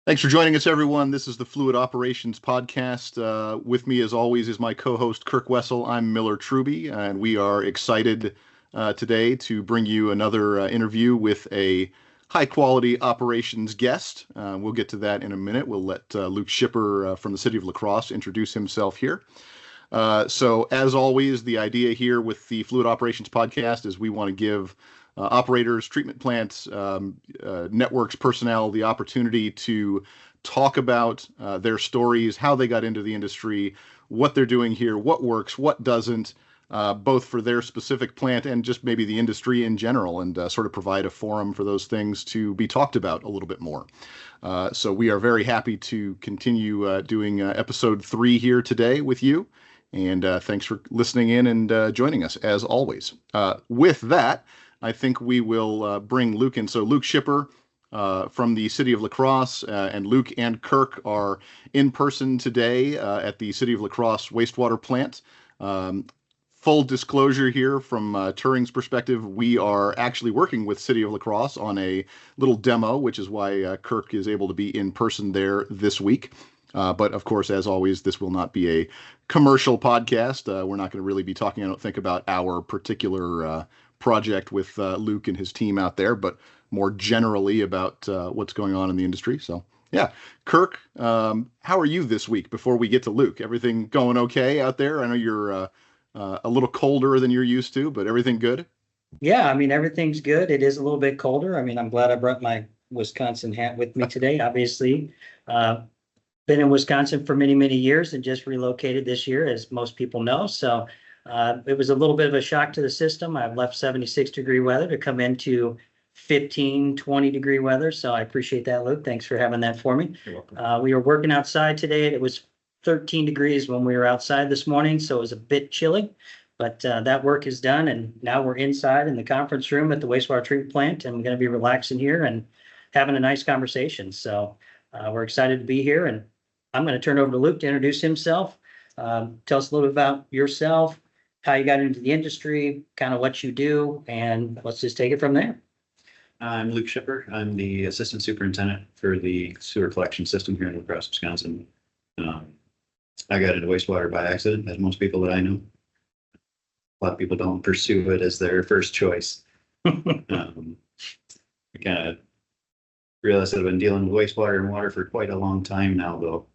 Thanks for joining us, everyone. This is the Fluid Operations Podcast. With me, as always, is my co-host, Kirk Wessel. I'm Miller Truby, and we are excited today to bring you another interview with a high-quality operations guest. We'll get to that in a minute. We'll let Luke Schipper from the city of La Crosse introduce himself here. So, as always, the idea here with the Fluid Operations Podcast is we want to give operators, treatment plants, networks personnel the opportunity to talk about their stories, how they got into the industry, what they're doing here, what works, what doesn't, both for their specific plant and just maybe the industry in general, and sort of provide a forum for those things to be talked about a little bit more. So we are very happy to continue doing episode 3 here today with you. And thanks for listening in and joining us, as always. With that, I think we will bring Luke in. So Luke Schipper from the city of La Crosse, and Luke and Kirk are in person today at the city of La Crosse wastewater plant. Full disclosure here from Turing's perspective, we are actually working with City of La Crosse on a little demo, which is why Kirk is able to be in person there this week. But of course, as always, this will not be a commercial podcast. We're not going to really be talking, I don't think, about our particular project with Luke and his team out there, but more generally about what's going on in the industry. So, yeah. Kirk, how are you this week before we get to Luke? Everything going okay out there? I know you're a little colder than you're used to, but everything good? Yeah, I mean, everything's good. It is a little bit colder. I mean, I'm glad I brought my Wisconsin hat with me today, obviously. Been in Wisconsin for many, many years and just relocated this year, as most people know. So it was a little bit of a shock to the system. I've left 76-degree weather to come into 15, 20-degree weather. So I appreciate that, Luke. Thanks for having that for me. You're welcome. We were working outside today, and it was 13 degrees when we were outside this morning. So it was a bit chilly, but that work is done. And now we're inside in the conference room at the wastewater treatment plant, and we're going to be relaxing here and having a nice conversation. So we're excited to be here, and I'm going to turn over to Luke to introduce himself. Tell us a little bit about yourself, how you got into the industry, kind of what you do, and let's just take it from there. I'm Luke Schipper. I'm the assistant superintendent for the sewer collection system here in La Crosse, Wisconsin. I got into wastewater by accident, as most people that I know. A lot of people don't pursue it as their first choice. I kind of realized that I've been dealing with wastewater and water for quite a long time now, though.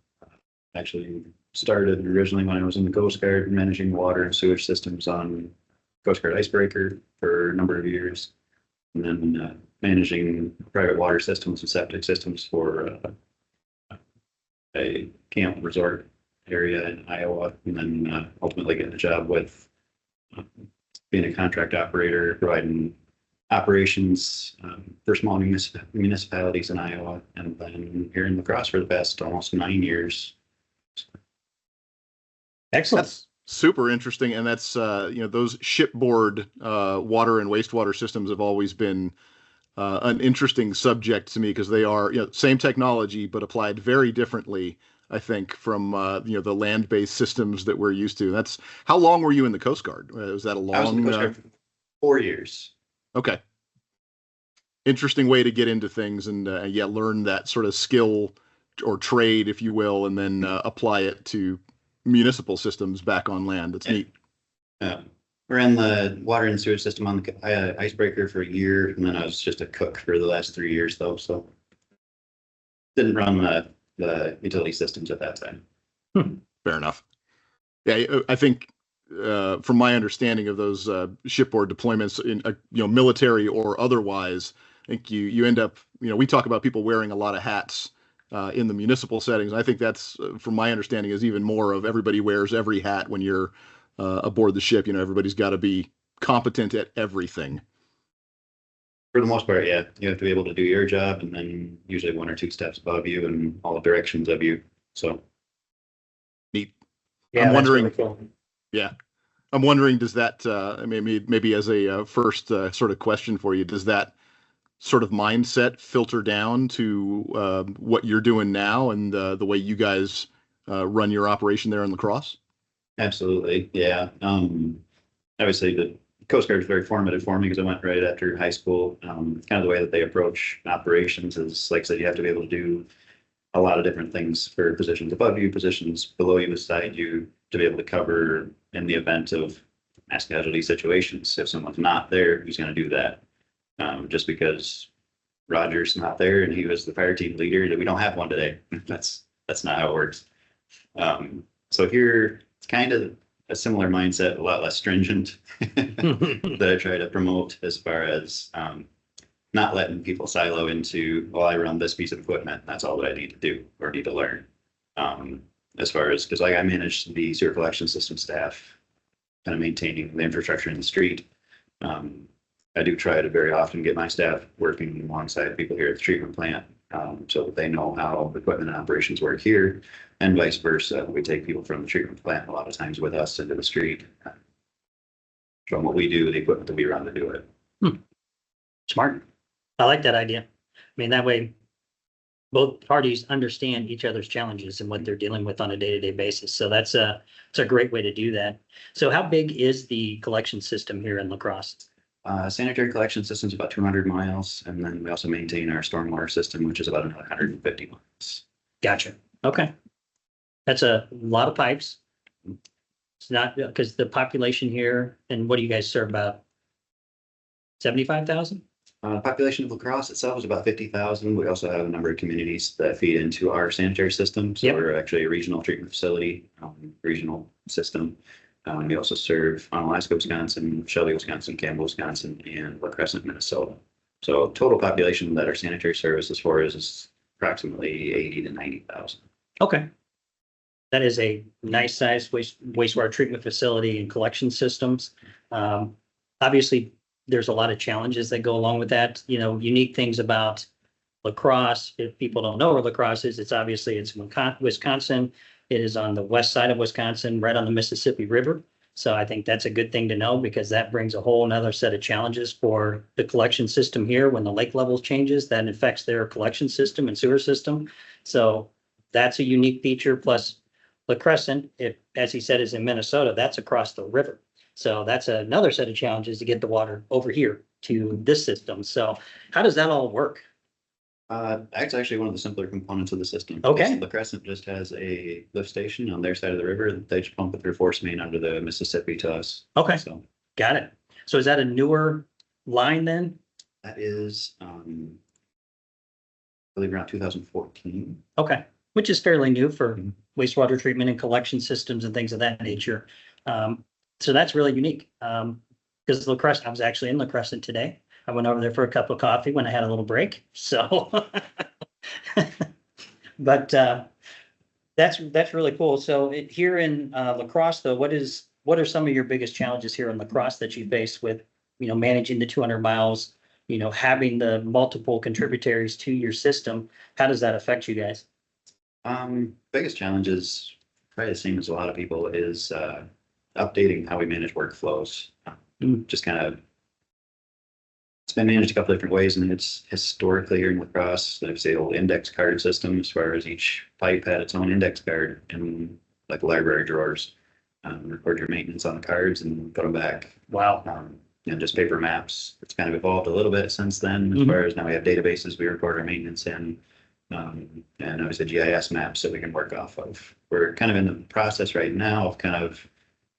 Actually started originally when I was in the Coast Guard, managing water and sewage systems on Coast Guard icebreaker for a number of years, and then managing private water systems and septic systems for a camp resort area in Iowa, and then ultimately getting a job with being a contract operator, providing operations for small municipalities in Iowa, and then here in La Crosse for the past almost 9 years. Excellent. That's super interesting. And that's, those shipboard water and wastewater systems have always been an interesting subject to me, because they are, same technology, but applied very differently, I think, from, the land-based systems that we're used to. That's how long were you in the Coast Guard? Was that a long? I was in the Coast Guard for 4 years. Okay. Interesting way to get into things and, learn that sort of skill or trade, if you will, and then apply it to municipal systems back on land. That's neat. We're in the water and sewage system on the icebreaker for a year, and then I was just a cook for the last 3 years, though, so didn't run the utility systems at that time. Fair enough. Yeah, I think from my understanding of those shipboard deployments in military or otherwise, I think you end up, we talk about people wearing a lot of hats in the municipal settings. I think that's, from my understanding, is even more of everybody wears every hat when you're aboard the ship. Everybody's got to be competent at everything. For the most part, yeah. You have to be able to do your job, and then usually 1 or 2 steps above you and all directions of you. So neat. Yeah, I'm wondering. Really cool. Yeah, I'm wondering, does that maybe as a first sort of question for you, does that sort of mindset filter down to what you're doing now and the way you guys run your operation there in La Crosse? Absolutely, yeah. Obviously, the Coast Guard is very formative for me because I went right after high school. Kind of the way that they approach operations is, like I said, you have to be able to do a lot of different things for positions above you, positions below you, beside you, to be able to cover in the event of mass casualty situations. If someone's not there, who's going to do that? Just because Roger's not there and he was the fire team leader, that we don't have one today. That's not how it works. So here it's kind of a similar mindset, a lot less stringent that I try to promote, as far as not letting people silo into, well, I run this piece of equipment, that's all that I need to do or need to learn. As far as, because like I manage the sewer collection system staff, kind of maintaining the infrastructure in the street. I do try to very often get my staff working alongside people here at the treatment plant, so that they know how equipment and operations work here, and vice versa. We take people from the treatment plant a lot of times with us into the street, show them what we do, the equipment that we run to do it. Smart. I like that idea. I mean, that way both parties understand each other's challenges and what they're dealing with on a day-to-day basis. So it's a great way to do that. So how big is the collection system here in La Crosse? Sanitary collection system is about 200 miles, and then we also maintain our stormwater system, which is about another 150 miles. Gotcha. Okay. That's a lot of pipes. It's not, because the population here, and what do you guys serve, about 75,000? Population of La Crosse itself is about 50,000. We also have a number of communities that feed into our sanitary system. So we're actually a regional treatment facility, regional system. We also serve Onalaska, Wisconsin, Shelby, Wisconsin, Campbell, Wisconsin, and La Crescent, Minnesota. So total population that our sanitary service is for is approximately 80 to 90,000. Okay. That is a nice sized wastewater treatment facility and collection systems. Obviously, there's a lot of challenges that go along with that. You know, unique things about La Crosse. If people don't know where La Crosse is, it's Wisconsin. It is on the west side of Wisconsin, right on the Mississippi River. So I think that's a good thing to know, because that brings a whole nother set of challenges for the collection system here. When the lake level changes, that affects their collection system and sewer system. So that's a unique feature. Plus La Crescent, as he said, is in Minnesota, that's across the river. So that's another set of challenges to get the water over here to this system. So how does that all work? That's actually one of the simpler components of the system. Okay. The Crescent just has a lift station on their side of the river. They just pump it through force main under the Mississippi to us. Okay. So Got it. So is that a newer line then? that is, I believe around 2014. Okay, which is fairly new for wastewater treatment and collection systems and things of that nature. So that's really unique. Because La Crescent, I was actually in La Crescent today. I went over there for a cup of coffee when I had a little break. So, but that's really cool. So here in La Crosse, though, what are some of your biggest challenges here in La Crosse that you face with, managing the 200 miles, having the multiple contributaries to your system? How does that affect you guys? Biggest challenge is probably the same as a lot of people, is updating how we manage workflows. Just kind of, it's been managed a couple different ways, and it's historically here in La Crosse, there's the old index card system, as far as each pipe had its own index card in like library drawers. Record your maintenance on the cards and put them back. Wow. Just paper maps. It's kind of evolved a little bit since then, as far as now we have databases we record our maintenance in, and obviously GIS maps that we can work off of. We're kind of in the process right now of kind of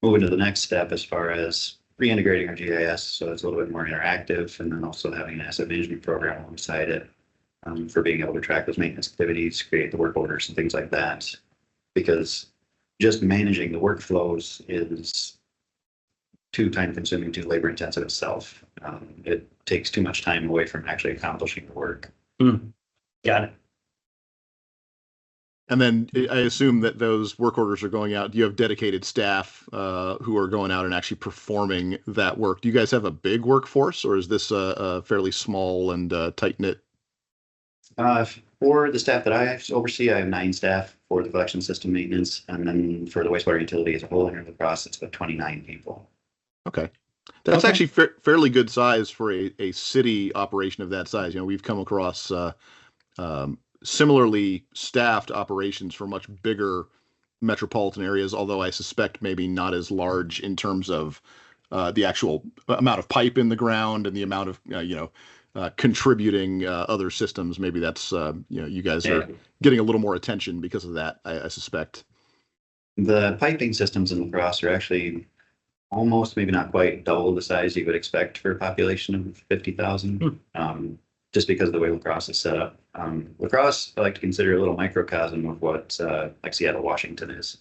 moving to the next step, as far as reintegrating our GIS, so it's a little bit more interactive, and then also having an asset management program alongside it, for being able to track those maintenance activities, create the work orders and things like that. Because just managing the workflows is too time consuming, too labor intensive itself. It takes too much time away from actually accomplishing the work. Got it. And then I assume that those work orders are going out. Do you have dedicated staff who are going out and actually performing that work? Do you guys have a big workforce, or is this a fairly small and tight-knit? For the staff that I oversee, I have 9 staff for the collection system maintenance. And then for the wastewater utility as a whole here in La Crosse, it's about 29 people. Okay. That's actually fairly good size for a city operation of that size. We've come across similarly staffed operations for much bigger metropolitan areas, although I suspect maybe not as large in terms of the actual amount of pipe in the ground and the amount of contributing other systems. Maybe that's you guys are getting a little more attention because of that. I suspect. The piping systems in La Crosse are actually almost, maybe not quite, double the size you would expect for a population of 50,000. Just because of the way La Crosse is set up. La Crosse, I like to consider a little microcosm of what like Seattle, Washington is,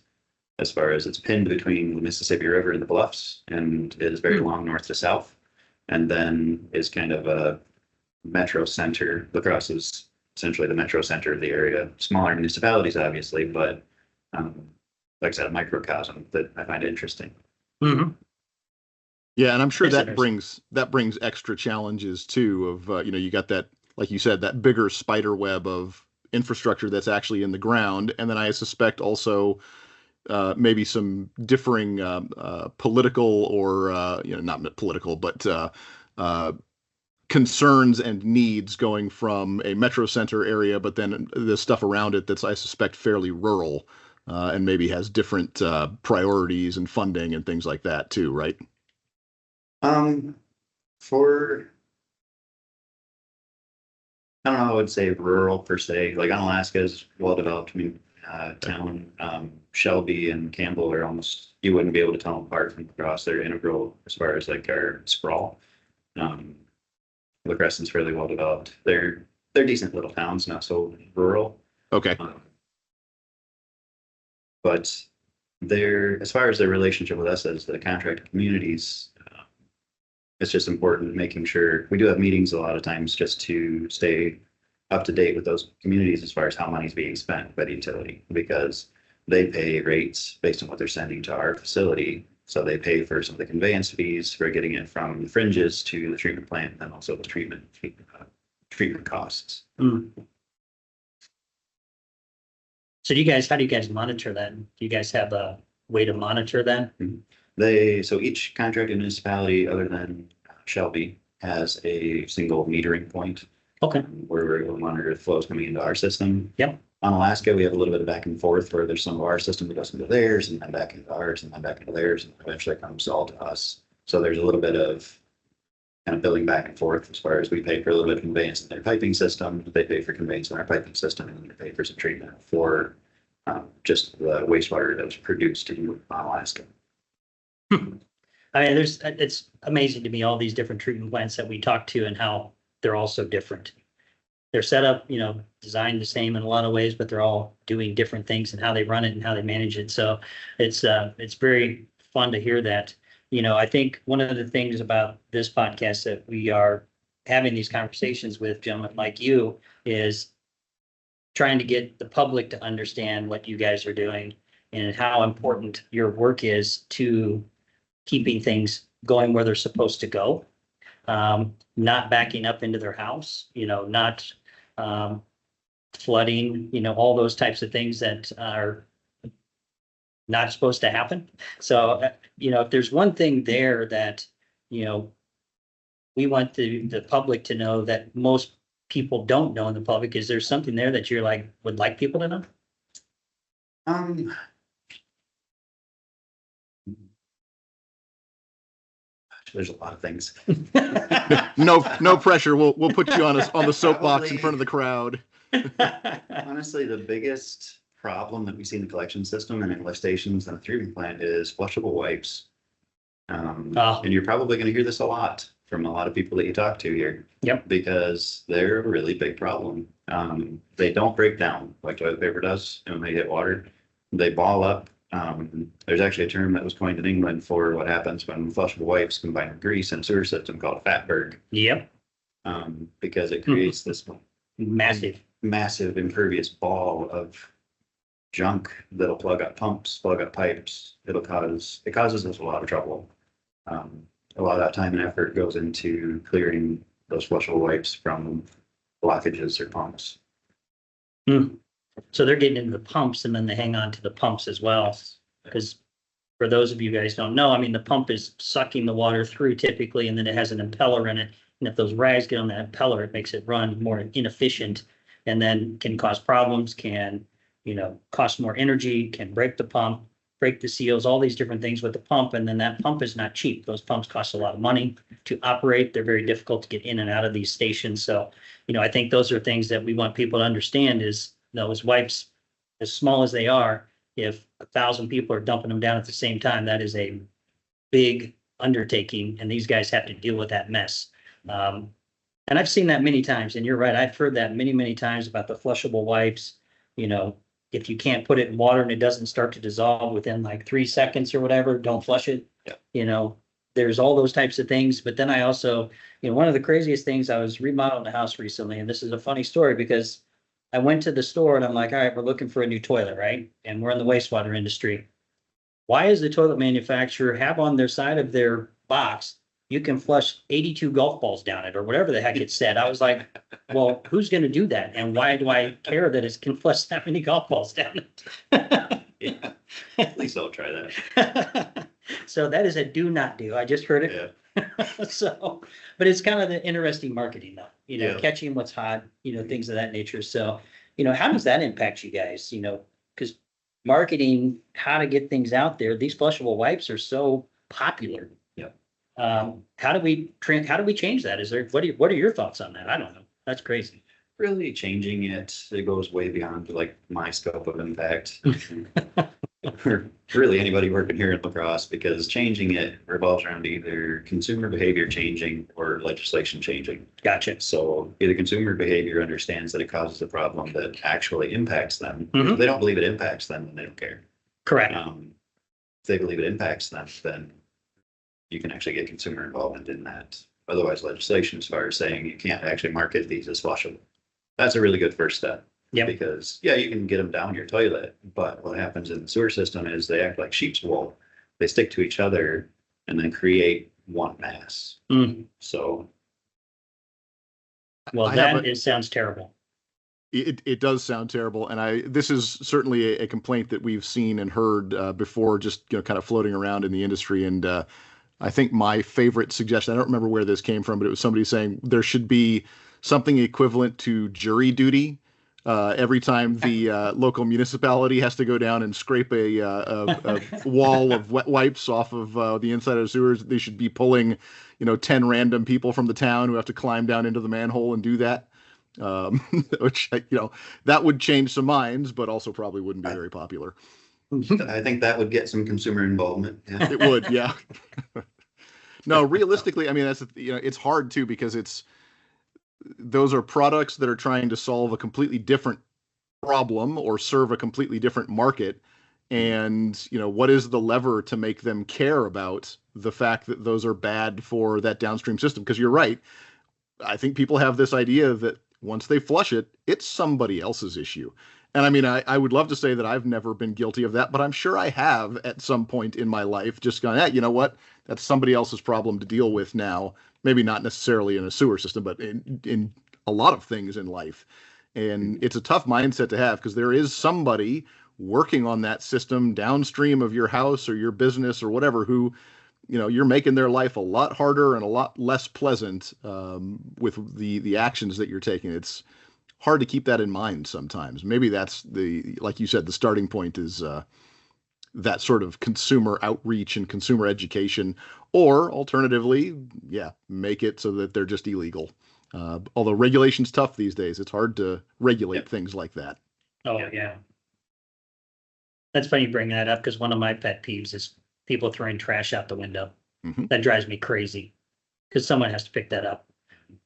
as far as it's pinned between the Mississippi River and the bluffs, and is very long north to south, and then is kind of a metro center. La Crosse is essentially the metro center of the area. Smaller municipalities, obviously, but like I said, a microcosm that I find interesting. Mm-hmm. Yeah, and I'm sure that brings extra challenges too. Of you got that, like you said, that bigger spider web of infrastructure that's actually in the ground, and then I suspect also maybe some differing political or not political, but concerns and needs going from a metro center area, but then the stuff around it that's, I suspect, fairly rural and maybe has different priorities and funding and things like that too, right? For, I don't know, I would say rural per se. Like Onalaska is well developed. I mean, town, Shelby and Campbell are almost, you wouldn't be able to tell them apart from La Crosse. They're integral as far as like our sprawl. La Crescent's fairly well developed. They're decent little towns, not so rural. Okay. But they're, as far as their relationship with us as the contracted communities, it's just important making sure we do have meetings a lot of times just to stay up to date with those communities as far as how money's being spent by the utility, because they pay rates based on what they're sending to our facility. So they pay for some of the conveyance fees for getting it from the fringes to the treatment plant, and also the treatment costs. Mm. So how do you guys monitor that? Do you guys have a way to monitor that? So each contracted municipality other than Shelby has a single metering point. Okay. Where we're able to monitor the flows coming into our system. Yep. On Alaska, we have a little bit of back and forth where there's some of our system that goes into theirs, and then back into ours, and then back into theirs, and eventually comes all to us. So there's a little bit of kind of billing back and forth as far as we pay for a little bit of conveyance in their piping system, they pay for conveyance in our piping system, and then they pay for some treatment for just the wastewater that was produced in Alaska. I mean, it's amazing to me, all these different treatment plants that we talk to and how they're all so different. They're set up, designed the same in a lot of ways, but they're all doing different things and how they run it and how they manage it. So it's very fun to hear that. I think one of the things about this podcast that we are having these conversations with gentlemen like you is trying to get the public to understand what you guys are doing and how important your work is to keeping things going where they're supposed to go. Not backing up into their house, not flooding, all those types of things that are not supposed to happen. So, if there's one thing there that, we want the public to know that most people don't know in the public, is there something there that you're like, would like people to know? There's a lot of things. No pressure. We'll put you on the soapbox in front of the crowd. Honestly, the biggest problem that we see in the collection system and in lift stations and the treatment plant is flushable wipes. And you're probably going to hear this a lot from a lot of people that you talk to here. Yep. Because they're a really big problem. They don't break down like toilet paper does, and when they hit water, they ball up. There's actually a term that was coined in England for what happens when flushable wipes combine with grease in a sewer system called a fatberg. Yep. Because it creates this massive impervious ball of junk that'll plug up pumps, plug up pipes. It causes us a lot of trouble. A lot of that time and effort goes into clearing those flushable wipes from blockages or pumps. So they're getting into the pumps and then they hang on to the pumps as well. Because for those of you guys don't know, I mean, the pump is sucking the water through typically, and then it has an impeller in it. And if those rags get on that impeller, it makes it run more inefficient and then can cause problems, can, cost more energy, can break the pump. break the seals, all these different things with the pump. And then that pump is not cheap. Those pumps cost a lot of money to operate. They're very difficult to get in and out of these stations. So, I think those are things that we want people to understand is those wipes, as small as they are, if 1,000 people are dumping them down at the same time, that is a big undertaking, and these guys have to deal with that mess. And I've seen that many times, and you're right. I've heard that many, many times about the flushable wipes. If you can't put it in water and it doesn't start to dissolve within like 3 seconds or whatever, don't flush it. Yeah. There's all those types of things. But then I also, one of the craziest things, I was remodeling the house recently, and this is a funny story because I went to the store and I'm like, all right, we're looking for a new toilet, right? And we're in the wastewater industry. Why does the toilet manufacturer have on their side of their box, you can flush 82 golf balls down it or whatever the heck it said? I was like, well, who's going to do that? And why do I care that it can flush that many golf balls down it? Yeah. At least I'll try that. So that is a do not do. I just heard it. Yeah. So, but it's kind of the interesting marketing though, Yeah. catching what's hot, things of that nature. So, how does that impact you guys? Because marketing, how to get things out there, these flushable wipes are so popular. Yeah. How do we change that? What are your thoughts on that? I don't know. That's crazy. Really changing it goes way beyond like my scope of impact. Or really anybody working here in La Crosse, because changing it revolves around either consumer behavior changing or legislation changing. Gotcha. So either consumer behavior understands that it causes a problem that actually impacts them. Mhm. If they don't believe it impacts them, then they don't care. Correct. If they believe it impacts them, then you can actually get consumer involvement in that. Otherwise, legislation as far as saying you can't actually market these as flushable. That's a really good first step. Yep. Because you can get them down your toilet, but what happens in the sewer system is they act like sheep's wool. They stick to each other and then create one mass. Mhm. So Well, it sounds terrible. It does sound terrible, and this is certainly a complaint that we've seen and heard before, just kind of floating around in the industry. And I think my favorite suggestion, I don't remember where this came from, but it was somebody saying there should be something equivalent to jury duty. Every time the local municipality has to go down and scrape a wall of wet wipes off of the inside of the sewers, they should be pulling, 10 random people from the town who have to climb down into the manhole and do that. Which, that would change some minds, but also probably wouldn't be very popular. I think that would get some consumer involvement. Yeah. It would, yeah. No, realistically, I mean, it's hard too, because those are products that are trying to solve a completely different problem or serve a completely different market. And, what is the lever to make them care about the fact that those are bad for that downstream system? Because you're right. I think people have this idea that once they flush it, it's somebody else's issue. And I mean, I would love to say that I've never been guilty of that, but I'm sure I have at some point in my life just gone, you know what? That's somebody else's problem to deal with now. Maybe not necessarily in a sewer system, but in a lot of things in life. And it's a tough mindset to have, because there is somebody working on that system downstream of your house or your business or whatever, who, you're making their life a lot harder and a lot less pleasant with the actions that you're taking. It's hard to keep that in mind sometimes. Maybe that's like you said, the starting point is that sort of consumer outreach and consumer education, or alternatively, make it so that they're just illegal. Although regulation's tough these days, it's hard to regulate things like that. Oh, yeah. That's funny you bring that up, because one of my pet peeves is people throwing trash out the window. Mm-hmm. That drives me crazy, because someone has to pick that up.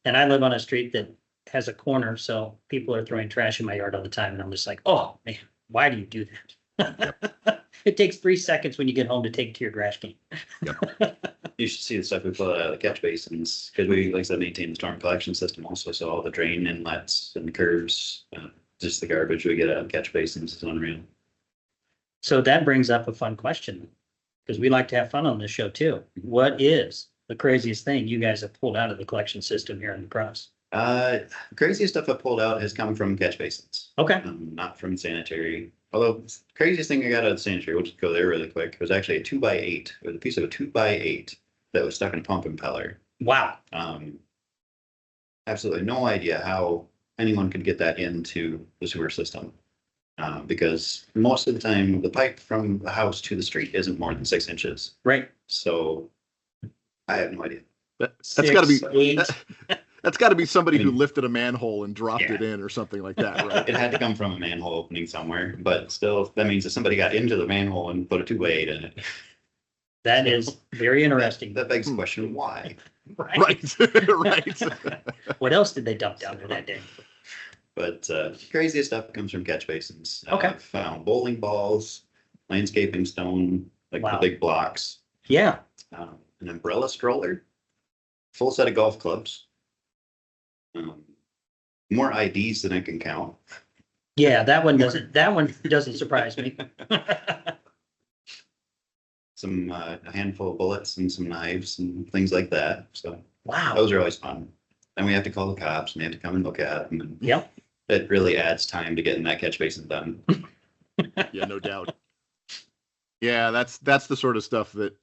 And I live on a street that has a corner, so people are throwing trash in my yard all the time. And I'm just like, oh, man, why do you do that? It takes 3 seconds when you get home to take it to your trash can. Yep. You should see the stuff we pull out of the catch basins, because we, like I said, maintain the storm collection system also. So all the drain inlets and curves, just the garbage we get out of catch basins is unreal. So that brings up a fun question, because we like to have fun on this show too. What is the craziest thing you guys have pulled out of the collection system here in the Crosse? The craziest stuff I pulled out has come from catch basins. Okay. Not from sanitary. Although the craziest thing I got out of the sanitary, we'll just go there really quick. It was actually a 2x8. It was a piece of a 2x8 that was stuck in a pump impeller. Wow. Absolutely no idea how anyone could get that into the sewer system. Because most of the time the pipe from the house to the street isn't more than 6 inches. Right. So I have no idea. That's got to be 6, 8. that's got to be somebody who lifted a manhole and dropped Yeah. it in or something like that, right? It had to come from a manhole opening somewhere, but still, that means that somebody got into the manhole and put a 2x8 in it. That is very interesting. That begs the question, why? Right, right. What else did they dump down there that day? But craziest stuff comes from catch basins. Okay. I've found bowling balls, landscaping stone, like Wow. the big blocks, Yeah. an umbrella stroller, full set of golf clubs, more IDs than I can count. Yeah, that one doesn't surprise me. Some a handful of bullets and some knives and things like that. So Wow. those are always fun. Then we have to call the cops and they have to come and look at them. And Yep. it really adds time to getting that catch basin done. Yeah, no doubt. Yeah, that's the sort of stuff that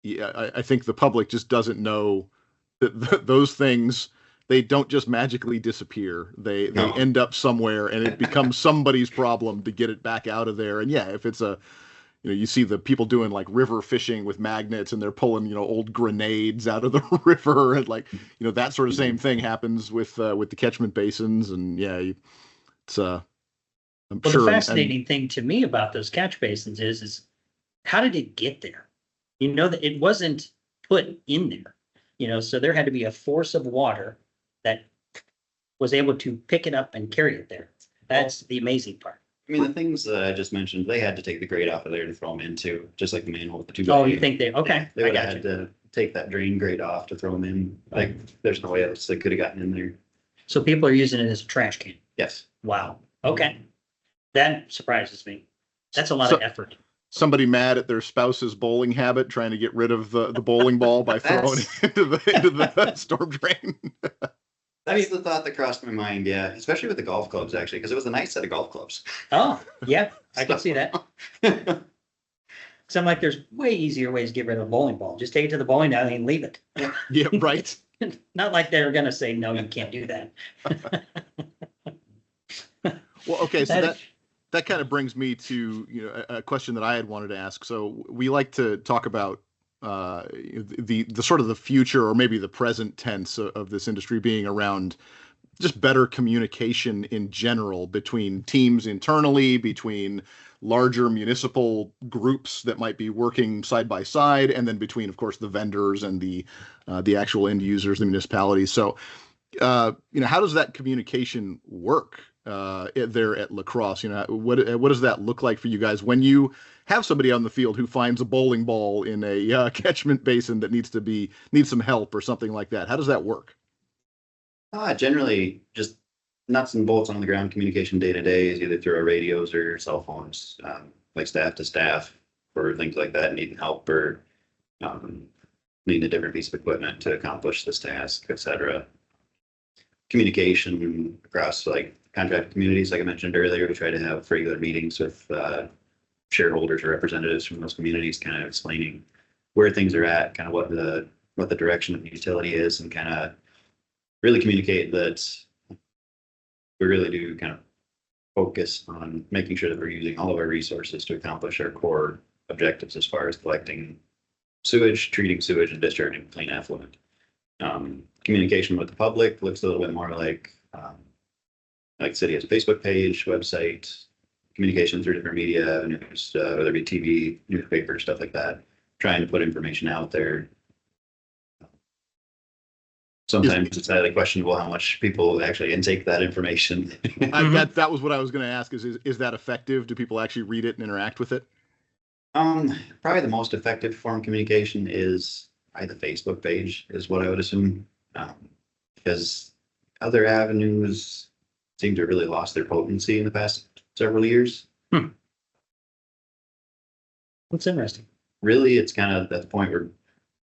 I think the public just doesn't know that those things, they don't just magically disappear. They No. end up somewhere and it becomes somebody's problem to get it back out of there. And yeah, if it's you see the people doing like river fishing with magnets and they're pulling, old grenades out of the river and that sort of same thing happens with the catchment basins. And yeah, it's I'm Well, sure. the fascinating thing to me about those catch basins is how did it get there? That it wasn't put in there, so there had to be a force of water that was able to pick it up and carry it there. That's the amazing part. I mean, the things that I just mentioned, they had to take the grate off of there to throw them into, just like the manhole with the 2x8. Oh, you think okay. They I would have got had you. to take that drain grate off to throw them in. Like, there's no way else they could have gotten in there. So people are using it as a trash can. Yes. Wow. Okay. That surprises me. That's a lot of effort. Somebody mad at their spouse's bowling habit, trying to get rid of the bowling ball by throwing it into the storm drain. That's the thought that crossed my mind, yeah. Especially with the golf clubs, actually, because it was a nice set of golf clubs. Oh, yeah, I can see that. So I'm like, there's way easier ways to get rid of a bowling ball. Just take it to the bowling alley and leave it. Yeah, right. Not like they're gonna say, no, you can't do that. Well, okay, so that kind of brings me to a question that I had wanted to ask. So we like to talk about the sort of the future, or maybe the present tense of this industry being around just better communication in general between teams internally, between larger municipal groups that might be working side by side, and then between, of course, the vendors and the actual end users, the municipalities. So, how does that communication work there at La Crosse? What does that look like for you guys when you have somebody on the field who finds a bowling ball in a catchment basin that needs some help or something like that? How does that work? Generally, just nuts and bolts on the ground communication day to day is either through our radios or cell phones, like staff to staff for things like that, needing help or needing a different piece of equipment to accomplish this task, etc. Communication across like contracted communities, like I mentioned earlier, we try to have regular meetings with shareholders or representatives from those communities, kind of explaining where things are at, kind of what the direction of the utility is, and kind of really communicate that we really do kind of focus on making sure that we're using all of our resources to accomplish our core objectives as far as collecting sewage, treating sewage, and discharging clean effluent. Communication with the public looks a little bit more like the city has a Facebook page, website, communication through different media avenues, whether it be TV, newspaper, stuff like that, trying to put information out there. Sometimes it's highly questionable how much people actually intake that information. That was what I was going to ask. Is that effective? Do people actually read it and interact with it? Probably the most effective form of communication is probably the Facebook page, is what I would assume, because other avenues seem to have really lost their potency in the past several years. That's interesting. Really, it's kind of at the point where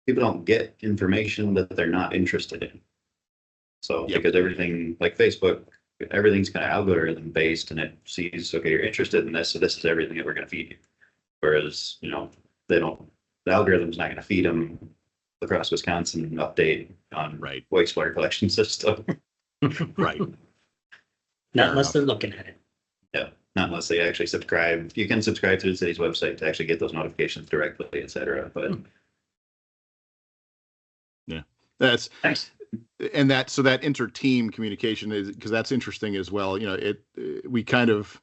people don't get information that they're not interested in. So because everything, like Facebook, everything's kind of algorithm based, and it sees, okay, you're interested in this, so this is everything that we're going to feed you. Whereas, the algorithm's not going to feed them across Wisconsin update on wastewater collection system. Right. Not unless they're looking at it. Yeah. not unless they actually subscribe. You can subscribe to the city's website to actually get those notifications directly, et cetera. But yeah, that's Thanks. and so that inter-team communication is, because that's interesting as well. You know, we kind of,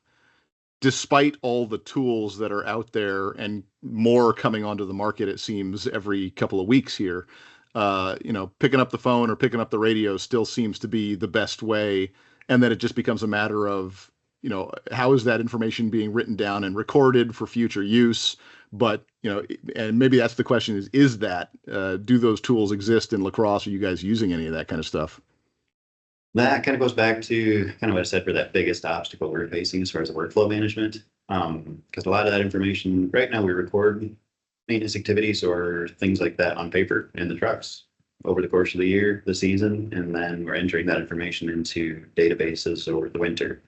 despite all the tools that are out there and more coming onto the market, it seems every couple of weeks here, you know, picking up the phone or picking up the radio still seems to be the best way. And then it just becomes a matter of, you know, how is that information being written down and recorded for future use? But, you know, and maybe that's the question is that, do those tools exist in La Crosse? Are you guys using any of that kind of stuff? that kind of goes back to kind of what I said for that biggest obstacle we're facing as far as the workflow management. Because a lot of that information right now we record maintenance activities or things like that on paper in the trucks over the course of the year, the season, and then we're entering that information into databases over the winter.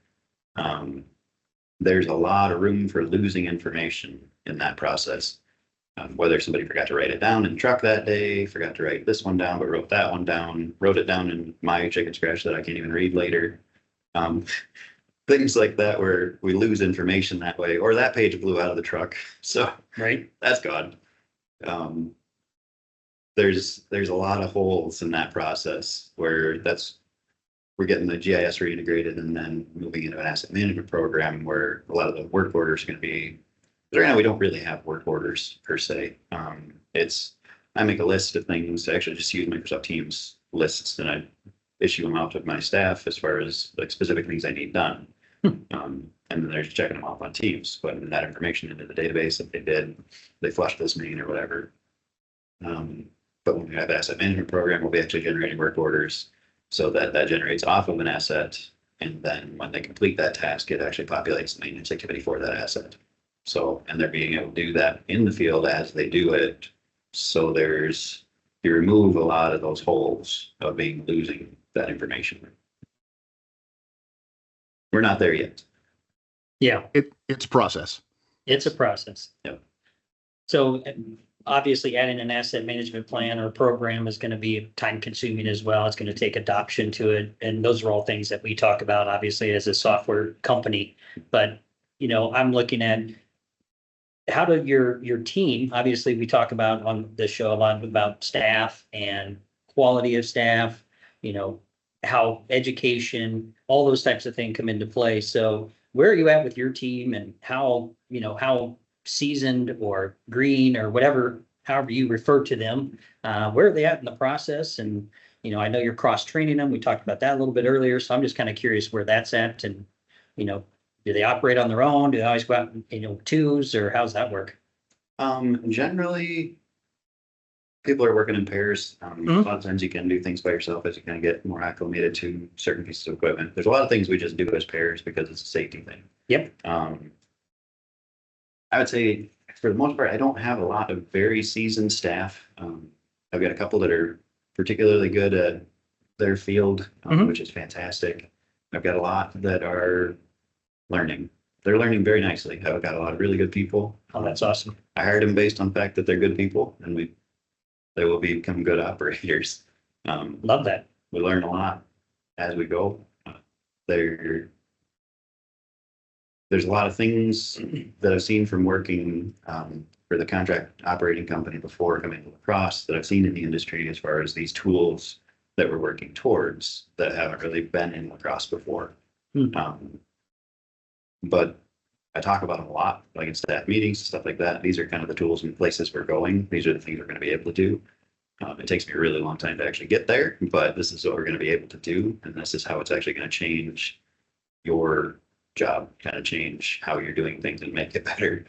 There's a lot of room for losing information in that process. Whether somebody forgot to write it down in the truck that day, forgot to write this one down, but wrote that one down, wrote it down in my chicken scratch that I can't even read later. Things like that where we lose information that way, or that page blew out of the truck. So Right. that's gone. There's a lot of holes in that process where we're getting the GIS reintegrated and then moving into an asset management program where a lot of the work orders are going to be. Right now, we don't really have work orders per se. I make a list of things. I actually just use Microsoft Teams lists and I issue them out to my staff as far as like specific things I need done. And then they're just checking them off on Teams, putting that information into the database if they flushed this main or whatever. But when we have asset management program, we'll be actually generating work orders so that generates off of an asset. And then when they complete that task, it actually populates the maintenance activity for that asset. So, and they're being able to do that in the field as they do it. So you remove a lot of those holes of losing that information. We're not there yet. Yeah, It's a process. it's a process. Yep. So obviously adding an asset management plan or program is going to be time consuming as well. It's going to take adoption to it. And those are all things that we talk about, obviously, as a software company. But, you know, I'm looking at how do your team, obviously we talk about on the show a lot about staff and quality of staff, you know, how education, all those types of things come into play. So where are you at with your team and how seasoned or green or whatever, however you refer to them, where are they at in the process? And, you know, I know you're cross training them. We talked about that a little bit earlier. So I'm just kind of curious where that's at and, you know, do they operate on their own? Do they always go out, twos, or how's that work? Generally, people are working in pairs. A lot of times you can do things by yourself as you kind of get more acclimated to certain pieces of equipment. There's a lot of things we just do as pairs because it's a safety thing. Yep. I would say for the most part, I don't have a lot of very seasoned staff. I've got a couple that are particularly good at their field, which is fantastic. I've got a lot that are learning. They're learning very nicely. I've got a lot of really good people. Oh, that's awesome. I hired them based on the fact that they're good people and they will become good operators. Love that. We learn a lot as we go. There's a lot of things that I've seen from working for the contract operating company before coming to La Crosse that I've seen in the industry as far as these tools that we're working towards that haven't really been in La Crosse before. But I talk about them a lot, like in staff meetings, stuff like that. These are kind of the tools and places we're going. These are the things we're going to be able to do. It takes me a really long time to actually get there, but this is what we're going to be able to do. And this is how it's actually going to change your job, kind of change how you're doing things and make it better.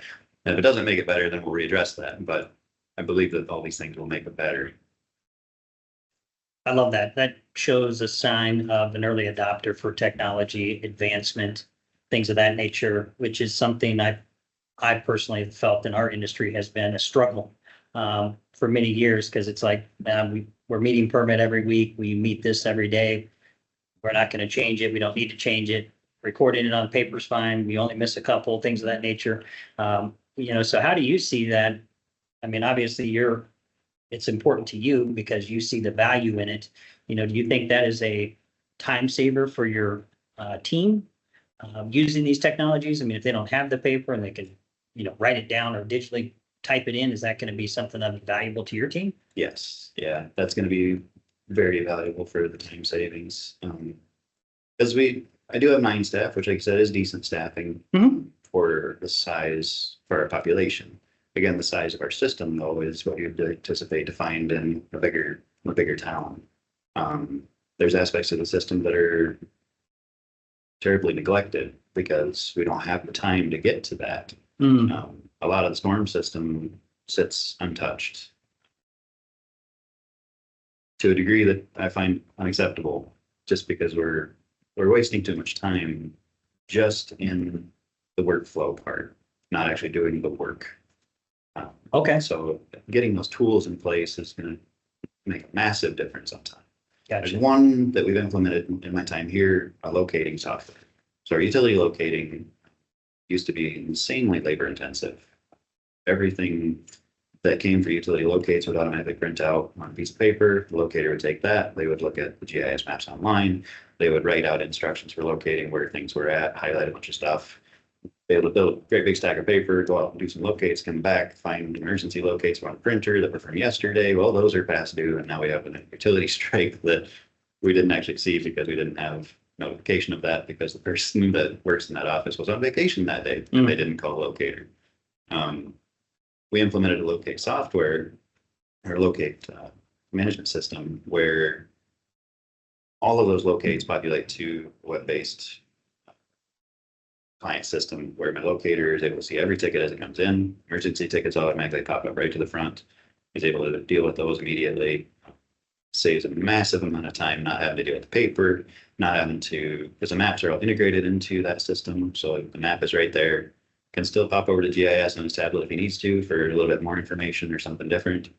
And if it doesn't make it better, then we'll readdress that. But I believe that all these things will make it better. I love that. That shows a sign of an early adopter for technology advancement, things of that nature, which is something I personally have felt in our industry has been a struggle for many years, because it's like we're meeting permit every week. We meet this every day. We're not going to change it. We don't need to change it. Recording it on paper is fine. We only miss a couple things of that nature. So how do you see that? I mean, obviously it's important to you because you see the value in it. Do you think that is a time saver for your team? using these technologies? I mean, if they don't have the paper and they can, write it down or digitally type it in, is that going to be something that'll be valuable to your team? Yes, yeah, that's going to be very valuable for the time savings. Because I do have 9 staff, which like I said is decent staffing for the size for our population. Again, the size of our system though is what you'd anticipate to find in a bigger town. There's aspects of the system that are terribly neglected because we don't have the time to get to that. A lot of the storm system sits untouched to a degree that I find unacceptable, just because we're wasting too much time just in the workflow part, not actually doing the work. Okay. So getting those tools in place is going to make a massive difference on time. Gotcha. There's one that we've implemented in my time here, a locating software. So our utility locating used to be insanely labor intensive. Everything that came for utility locates would automatically print out on a piece of paper. The locator would take that. They would look at the GIS maps online. They would write out instructions for locating where things were at, highlight a bunch of stuff. They would build a great big stack of paper, go out and do some locates, come back, find emergency locates on the printer that were from yesterday. Well, those are past due, and now we have a utility strike that we didn't actually see because we didn't have notification of that because the person that works in that office was on vacation that day and they didn't call a locator. We implemented a locate software or locate management system where all of those locates populate to a web-based client system where my locator is able to see every ticket as it comes in. Emergency tickets automatically pop up right to the front. He's able to deal with those immediately. Saves a massive amount of time not having to deal with the paper, not having to, because the maps are all integrated into that system. So the map is right there. Can still pop over to GIS on his tablet if he needs to for a little bit more information or something different.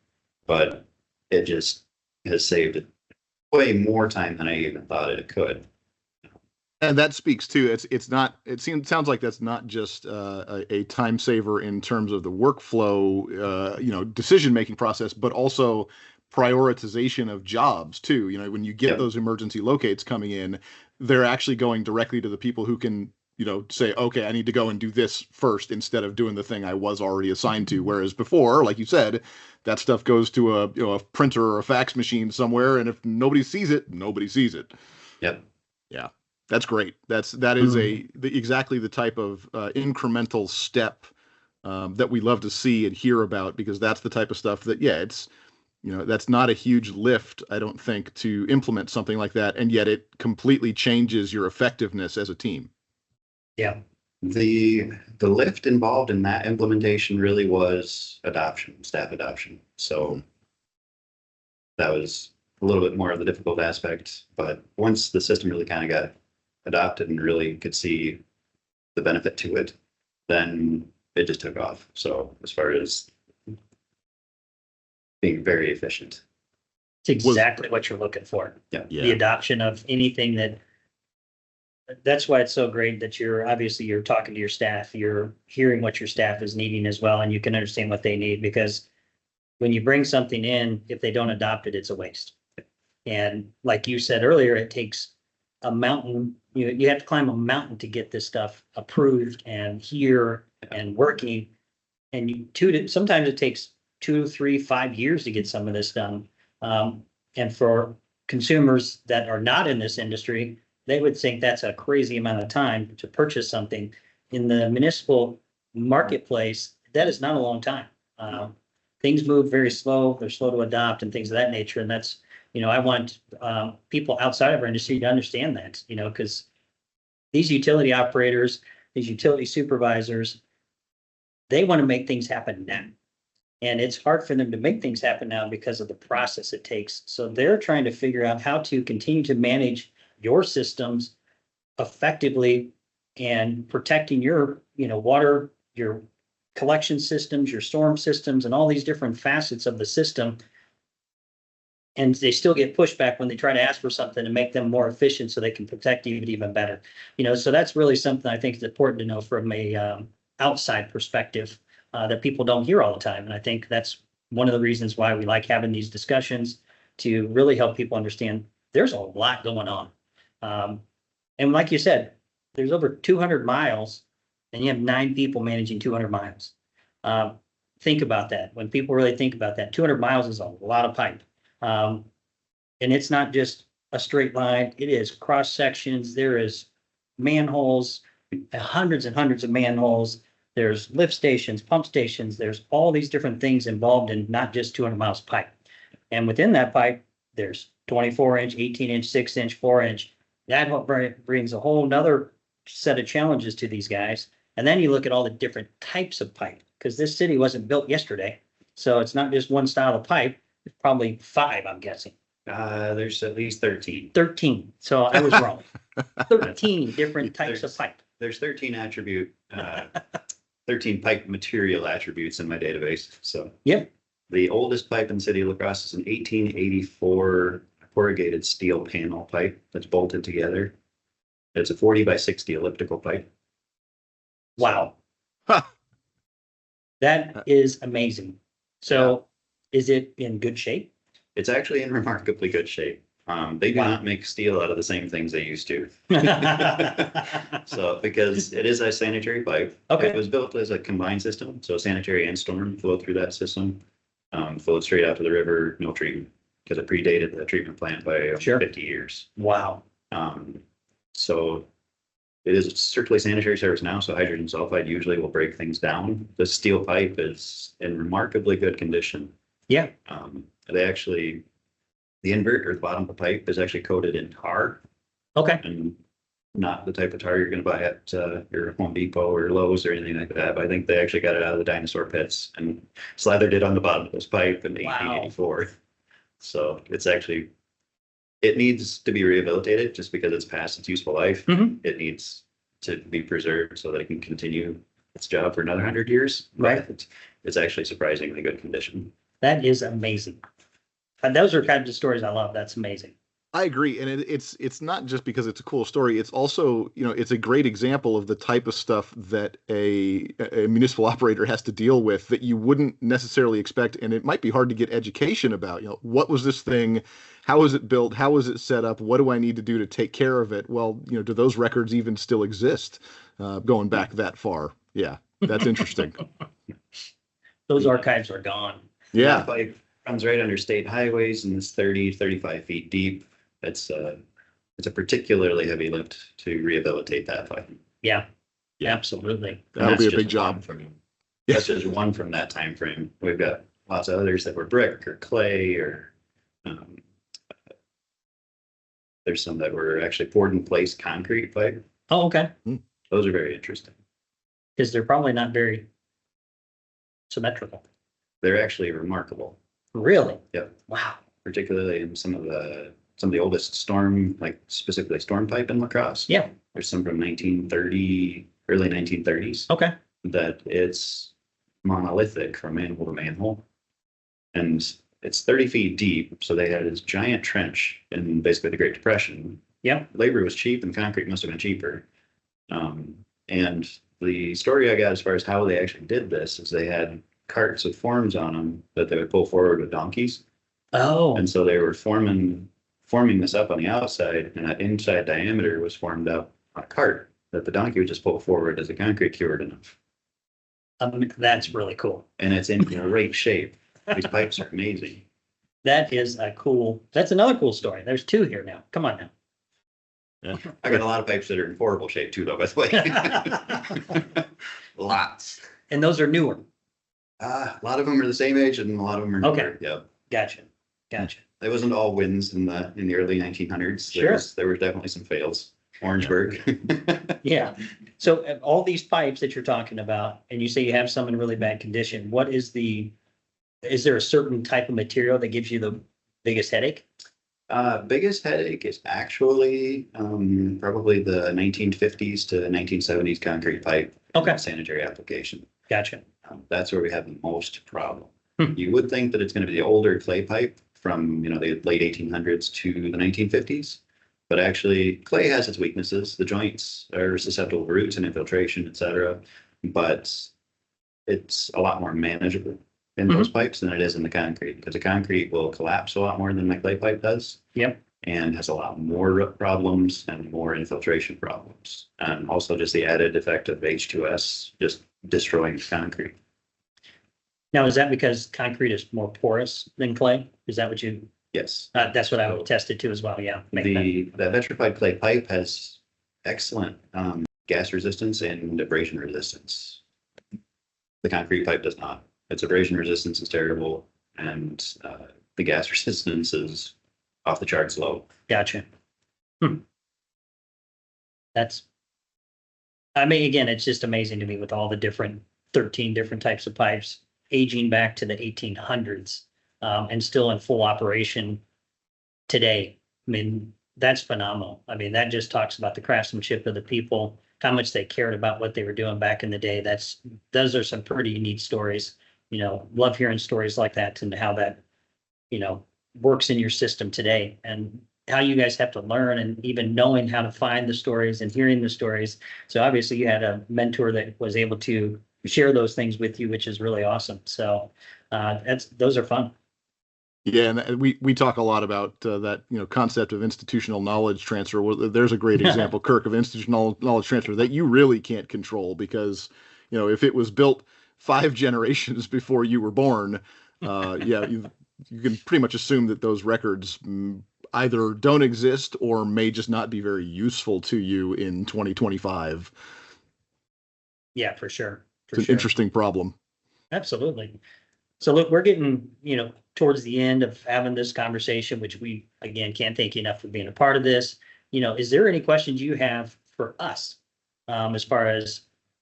But it just has saved way more time than I even thought it could. And that speaks to sounds like that's not just a time saver in terms of the workflow, decision making process, but also prioritization of jobs too. When you get those emergency locates coming in, they're actually going directly to the people who can, say, okay, I need to go and do this first instead of doing the thing I was already assigned to. Whereas before, like you said, that stuff goes to a printer or a fax machine somewhere, and if nobody sees it, nobody sees it. Yep. Yeah. That's great. That is exactly the type of incremental step that we love to see and hear about, because that's the type of stuff that, it's, that's not a huge lift, I don't think, to implement something like that. And yet it completely changes your effectiveness as a team. Yeah. The lift involved in that implementation really was staff adoption. So that was a little bit more of the difficult aspect. But once the system really kind of got adopted and really could see the benefit to it, then it just took off. So as far as being very efficient. It's exactly what you're looking for. Yeah. The adoption of anything that's why it's so great that you're talking to your staff, you're hearing what your staff is needing as well, and you can understand what they need, because when you bring something in, if they don't adopt it, it's a waste. And like you said earlier, it takes a mountain, you have to climb a mountain to get this stuff approved and here and working. And sometimes it takes 2, 3, 5 years to get some of this done. And for consumers that are not in this industry, they would think that's a crazy amount of time to purchase something. In the municipal marketplace, that is not a long time. Things move very slow. They're slow to adopt and things of that nature. And that's, I want people outside of our industry to understand that, because these utility operators, these utility supervisors, they want to make things happen now. And it's hard for them to make things happen now because of the process it takes. So they're trying to figure out how to continue to manage your systems effectively and protecting your, water, your collection systems, your storm systems, and all these different facets of the system. And they still get pushback when they try to ask for something to make them more efficient so they can protect you even better. So that's really something I think is important to know from a outside perspective that people don't hear all the time. And I think that's one of the reasons why we like having these discussions, to really help people understand there's a lot going on. And like you said, there's over 200 miles and you have 9 people managing 200 miles. Think about that. When people really think about that, 200 miles is a lot of pipe. And it's not just a straight line. It is cross sections. There is manholes, hundreds and hundreds of manholes. There's lift stations, pump stations. There's all these different things involved in not just 200 miles of pipe. And within that pipe, there's 24-inch, 18-inch, 6-inch, 4-inch. That brings a whole nother set of challenges to these guys. And then you look at all the different types of pipe, because this city wasn't built yesterday. So it's not just one style of pipe. It's probably 5, I'm guessing. There's at least 13. 13. So I was wrong. 13 different types of pipe. There's 13 13 pipe material attributes in my database. So Yep. the oldest pipe in the city of La Crosse is an 1884 corrugated steel panel pipe that's bolted together. It's a 40 by 60 elliptical pipe. Wow. Huh. That is amazing. So is it in good shape? It's actually in remarkably good shape. They do Wow. not make steel out of the same things they used to. So, because it is a sanitary pipe. Okay. It was built as a combined system, so sanitary and storm flowed through that system. Flowed straight out to the river, no treatment, because it predated the treatment plant by Sure. 50 years. Wow. So it is a strictly sanitary service now, so hydrogen sulfide usually will break things down. The steel pipe is in remarkably good condition. Yeah. The invert or the bottom of the pipe is actually coated in tar, Okay. and not the type of tar you're going to buy at your Home Depot or Lowe's or anything like that. But I think they actually got it out of the dinosaur pits and slathered it on the bottom of this pipe in Wow. 1884. So it needs to be rehabilitated just because it's past its useful life. Mhm. It needs to be preserved so that it can continue its job for another 100 years. Right. But it's actually surprisingly good condition. That is amazing. And those are kinds of stories I love. That's amazing. I agree, and it's not just because it's a cool story. It's also, it's a great example of the type of stuff that a municipal operator has to deal with that you wouldn't necessarily expect, and it might be hard to get education about. What was this thing? How was it built? How was it set up? What do I need to do to take care of it? Well, do those records even still exist? Going back that far, yeah, that's interesting. Those archives are gone. Yeah. That pipe runs right under state highways and is 30, 35 feet deep. It's a particularly heavy lift to rehabilitate that pipe. Yeah. Yeah. Absolutely. That'll be a That's big just job. one That's just one from that time frame. We've got lots of others that were brick or clay or there's some that were actually poured in place concrete pipe. Oh, okay. Those are very interesting. Because they're probably not very symmetrical. They're actually remarkable. Really? Yep. Wow. Particularly in some of the oldest storm, like specifically storm pipe in La Crosse. Yeah. There's some from 1930, early 1930s. Okay. That it's monolithic from manhole to manhole. And it's 30 feet deep. So they had this giant trench in basically the Great Depression. Yeah. Labor was cheap and concrete must have been cheaper. And the story I got as far as how they actually did this is they had carts with forms on them that they would pull forward with donkeys. Oh, And so they were forming this up on the outside, and that inside diameter was formed up on a cart that the donkey would just pull forward as the concrete cured enough. that's really cool. And it's in great shape. These pipes are amazing. That's another cool story. There's 2 here now. Come on now. I got a lot of pipes that are in horrible shape too, though, by the way. Lots. And those are newer. A lot of them are the same age and a lot of them are newer. Okay. Yeah. Gotcha. It wasn't all wins in the early 1900s. Sure. There were definitely some fails. Orangeburg. Yeah. So all these pipes that you're talking about, and you say you have some in really bad condition, is there a certain type of material that gives you the biggest headache? Biggest headache is actually probably the 1950s to 1970s concrete pipe. Okay. Sanitary application. Gotcha. That's where we have the most problem. Hmm. You would think that it's going to be the older clay pipe from the late 1800s to the 1950s, but actually clay has its weaknesses. The joints are susceptible to roots and infiltration, etc. But it's a lot more manageable in those pipes than it is in the concrete, because the concrete will collapse a lot more than the clay pipe does. Yep. and has a lot more root problems and more infiltration problems. And also just the added effect of H2S just destroying concrete. Now, is that because concrete is more porous than clay? Is that what you, Yes. that's what I So would test it too as well, yeah. Make that- The vitrified clay pipe has excellent gas resistance and abrasion resistance. The concrete pipe does not. Its abrasion resistance is terrible, and the gas resistance is off the charts low. Gotcha. That's, I mean, again, it's just amazing to me with all the different 13 different types of pipes aging back to the 1800s and still in full operation today. I mean, that's phenomenal. I mean, that just talks about the craftsmanship of the people, how much they cared about what they were doing back in the day. Those are some pretty neat stories. You know, love hearing stories like that and how that, you know, works in your system today and how you guys have to learn and even knowing how to find the stories and hearing the stories. So obviously you had a mentor that was able to share those things with you, which is really awesome. So those are fun. Yeah, and we talk a lot about that, you know, concept of institutional knowledge transfer. Well, there's a great example, Kirk, of institutional knowledge transfer that you really can't control because, you know, if it was built 5 generations before you were born, yeah, you can pretty much assume that those records either don't exist or may just not be very useful to you in 2025. Yeah, for sure. It's an interesting problem. Absolutely. So look, we're getting, you know, towards the end of having this conversation, which we, again, can't thank you enough for being a part of this. You know, is there any questions you have for us as far as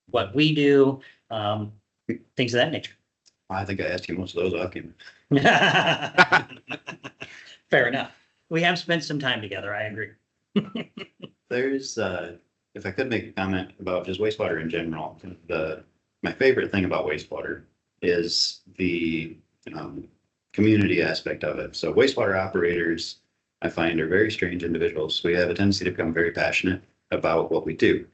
what we do, things of that nature? I think I asked you most of those off camera. Fair enough. We have spent some time together. I agree. There's, if I could make a comment about just wastewater in general, my favorite thing about wastewater is the community aspect of it. So wastewater operators, I find, are very strange individuals. We have a tendency to become very passionate about what we do.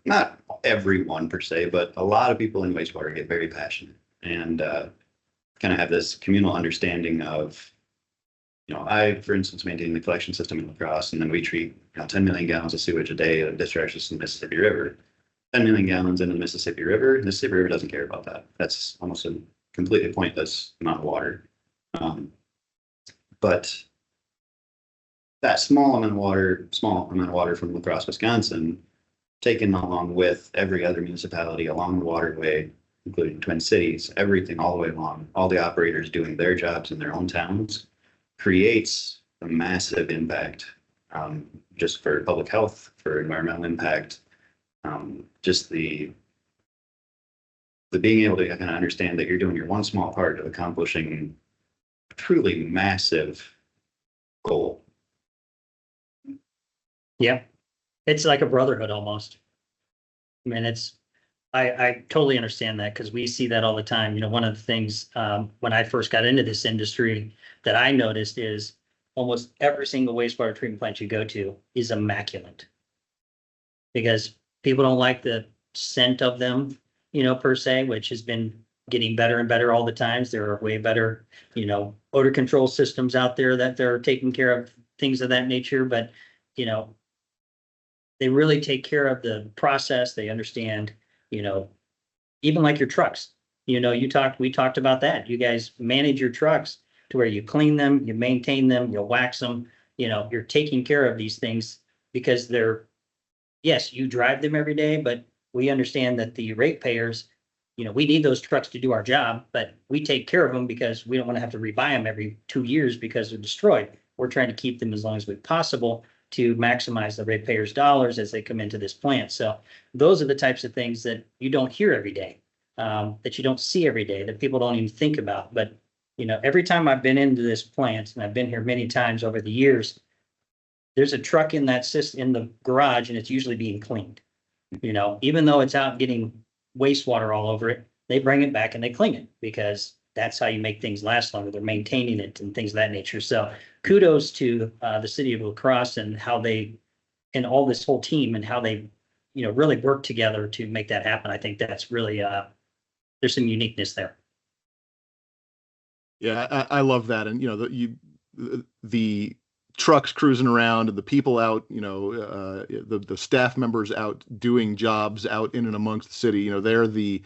Not everyone per se, but a lot of people in wastewater get very passionate and kind of have this communal understanding of, you know, I, for instance, maintain the collection system in La Crosse, and then we treat 10 million gallons of sewage a day that discharges to the Mississippi River. 10 million gallons into the Mississippi River. The Mississippi River doesn't care about that. That's almost a completely pointless amount of water. But that small amount of water from La Crosse, Wisconsin, taken along with every other municipality along the waterway, including Twin Cities, everything all the way along, all the operators doing their jobs in their own towns, creates a massive impact just for public health, for environmental impact. Just the being able to kind of understand that you're doing your one small part of accomplishing a truly massive goal. Yeah. It's like a brotherhood almost. I mean, I totally understand that because we see that all the time. You know, one of the things when I first got into this industry that I noticed is almost every single wastewater treatment plant you go to is immaculate because people don't like the scent of them, you know, per se, which has been getting better and better all the times. There are way better, you know, odor control systems out there that they're taking care of things of that nature. But, you know, they really take care of the process. They understand, you know, even like your trucks, you know, we talked about that. You guys manage your trucks to where you clean them, you maintain them, you wax them, you know, you're taking care of these things because yes, you drive them every day, but we understand that the ratepayers, you know, we need those trucks to do our job, but we take care of them because we don't want to have to rebuy them every 2 years because they're destroyed. We're trying to keep them as long as we possible to maximize the ratepayers' dollars as they come into this plant. So those are the types of things that you don't hear every day, that you don't see every day, that people don't even think about. But, you know, every time I've been into this plant, and I've been here many times over the years, there's a truck in that system in the garage, and it's usually being cleaned. You know, even though it's out getting wastewater all over it, they bring it back and they clean it because that's how you make things last longer. They're maintaining it and things of that nature. So kudos to the city of La Crosse and how they, and all this whole team and how they, you know, really work together to make that happen. I think that's really, there's some uniqueness there. Yeah, I love that. And, you know, the trucks cruising around and the people out, the staff members out doing jobs out in and amongst the city. They're the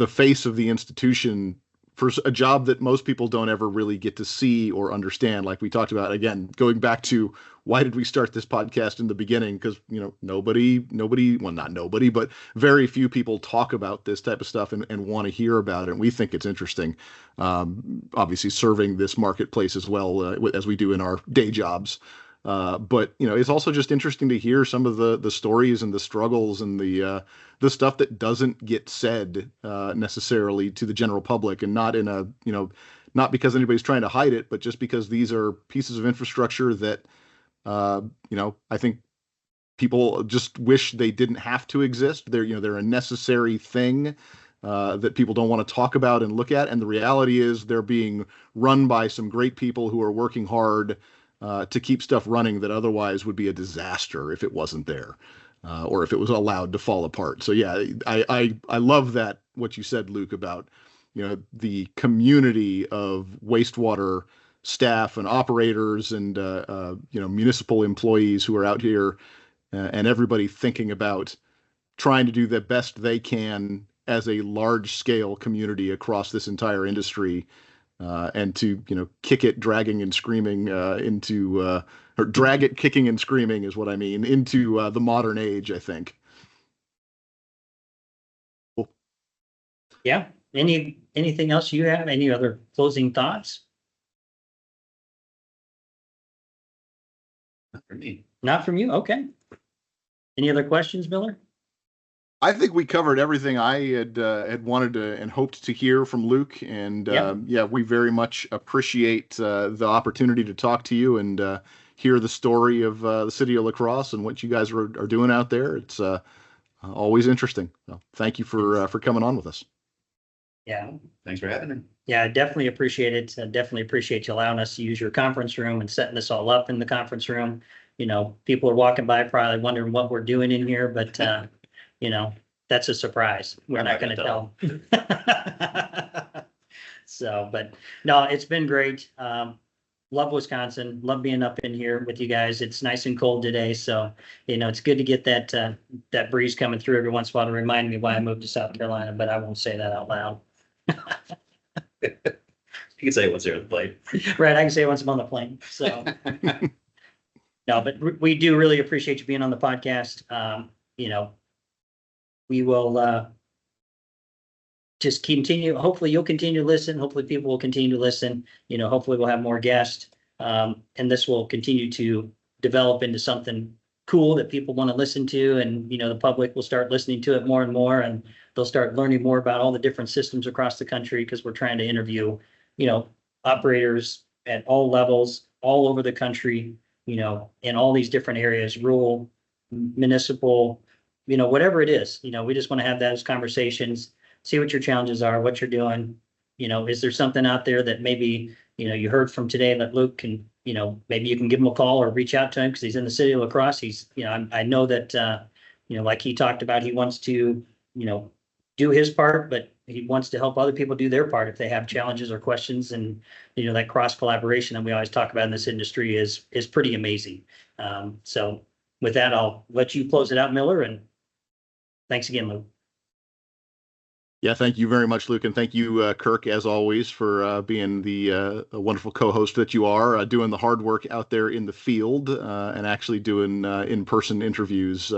face of the institution for a job that most people don't ever really get to see or understand. Like we talked about, again, going back to why did we start this podcast in the beginning? Because, nobody, well, not nobody, but very few people talk about this type of stuff and want to hear about it. And we think it's interesting, obviously serving this marketplace as well as we do in our day jobs. But it's also just interesting to hear some of the stories and the struggles and the stuff that doesn't get said necessarily to the general public, and not in a not because anybody's trying to hide it, but just because these are pieces of infrastructure that I think people just wish they didn't have to exist. They're a necessary thing that people don't want to talk about and look at. And the reality is they're being run by some great people who are working hard to keep stuff running that otherwise would be a disaster if it wasn't there, or if it was allowed to fall apart. So yeah, I love that, what you said, Luke, about the community of wastewater staff and operators and municipal employees who are out here, and everybody thinking about trying to do the best they can as a large scale community across this entire industry. And to kick it, dragging and screaming or drag it, kicking and screaming is what I mean, into the modern age, I think. Cool. Yeah. Anything else you have? Any other closing thoughts? Not for me. Not from you? Okay. Any other questions, Miller? I think we covered everything I had wanted to and hoped to hear from Luke, and we very much appreciate the opportunity to talk to you and hear the story of the city of La Crosse and what you guys are doing out there. It's always interesting. So thank you for coming on with us. Yeah. Thanks for having me. Yeah, I definitely appreciate it. I definitely appreciate you allowing us to use your conference room and setting this all up in the conference room. People are walking by probably wondering what we're doing in here, but that's a surprise. We're not going to tell. So, but no, it's been great. Love Wisconsin. Love being up in here with you guys. It's nice and cold today, so it's good to get that breeze coming through every once in a while to remind me why I moved to South Carolina. But I won't say that out loud. You can say it once you're on the plane. Right, I can say it once I'm on the plane. So no, but we do really appreciate you being on the podcast. We will just continue. Hopefully you'll continue to listen. Hopefully people will continue to listen. Hopefully we'll have more guests. And this will continue to develop into something cool that people want to listen to. And, the public will start listening to it more and more, and they'll start learning more about all the different systems across the country, because we're trying to interview, operators at all levels, all over the country, in all these different areas, rural, municipal, whatever it is. We just want to have those conversations, see what your challenges are, what you're doing. Is there something out there that maybe, you heard from today that Luke can, maybe you can give him a call or reach out to him, because he's in the city of La Crosse. He's, I know that, like he talked about, he wants to, do his part, but he wants to help other people do their part if they have challenges or questions. And, that cross collaboration that we always talk about in this industry is pretty amazing. So with that, I'll let you close it out, Miller, and thanks again, Luke. Yeah, thank you very much, Luke, and thank you, Kirk, as always, for being the wonderful co-host that you are, doing the hard work out there in the field, and actually doing in-person interviews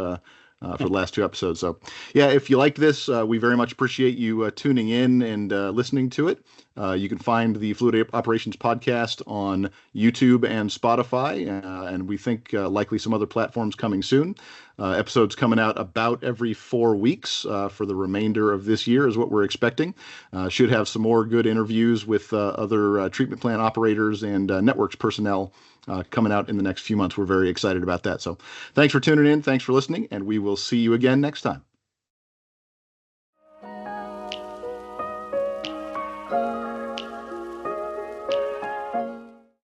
for the last two episodes. So, yeah, if you like this, we very much appreciate you tuning in and listening to it. You can find the Fluid Operations podcast on YouTube and Spotify, and we think likely some other platforms coming soon. Episodes coming out about every 4 weeks for the remainder of this year is what we're expecting. Should have some more good interviews with other treatment plant operators and networks personnel coming out in the next few months. We're very excited about that. So thanks for tuning in. Thanks for listening, and we will see you again next time.